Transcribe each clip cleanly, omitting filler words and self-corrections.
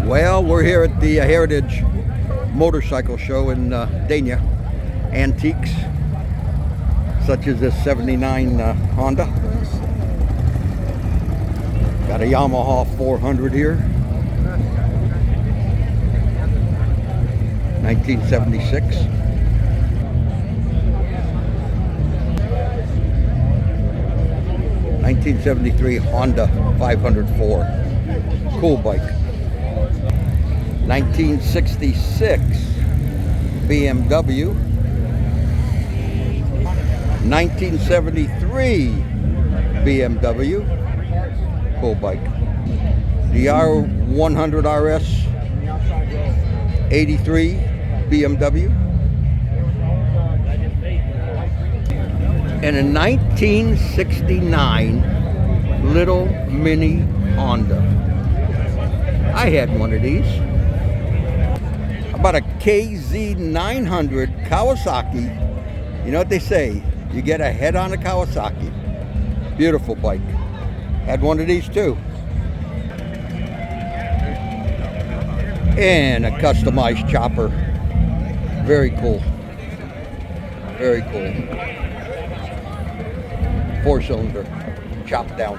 Well, we're here at the Heritage Motorcycle Show in Dania. Antiques, such as this 79 Honda. Got a Yamaha 400 here. 1976. '73 Honda 504. Cool bike. 1966 BMW. 1973 BMW. Cool bike. The R100 RS 83 BMW. And a 1969 little mini Honda. I had one of these. About a KZ900 Kawasaki. You know what they say? You get a head on a Kawasaki. Beautiful bike. Had one of these too. And a customized chopper. Very cool. Very cool. 4-cylinder. Chopped down.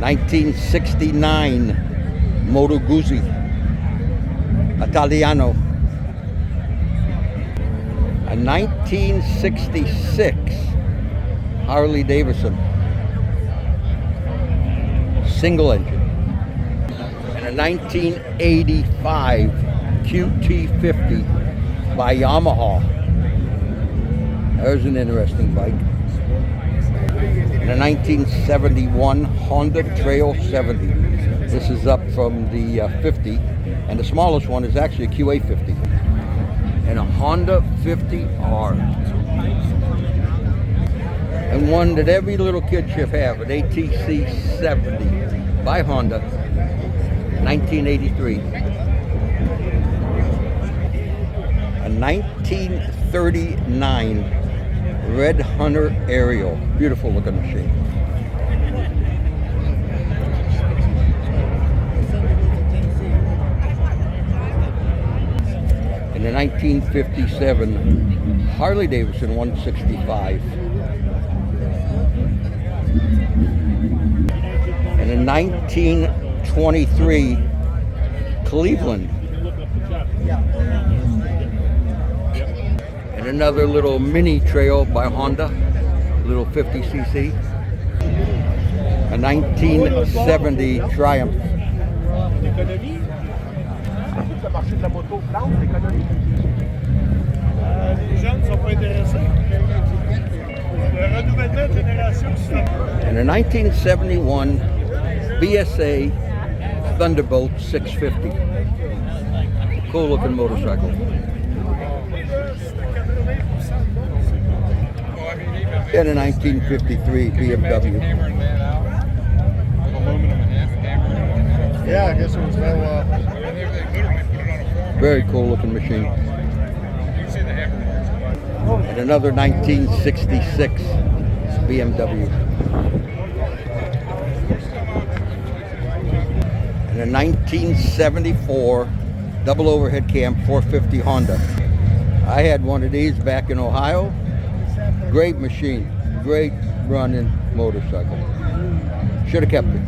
1969 Moto Guzzi Italiano. A 1966 Harley Davidson single engine. And a 1985 QT50 by Yamaha. There's an interesting bike. And a 1971 Honda Trail 70. This is up from the 50, and the smallest one is actually a QA50. And a Honda 50R. And one that every little kid should have, an ATC 70 by Honda, 1983. A 1939 Red Hunter Aerial. Beautiful looking machine. And a 1957 Harley Davidson 165. And a 1923 Cleveland. And another little mini trail by Honda, little 50cc. A 1970 Triumph. And a 1971 BSA Thunderbolt 650. Cool looking motorcycle. And a 1953 BMW. Yeah, I guess it was well. Very cool looking machine. And another 1966 BMW. And a 1974 double overhead cam 450 Honda. I had one of these back in Ohio. Great machine, great running motorcycle. Should have kept it.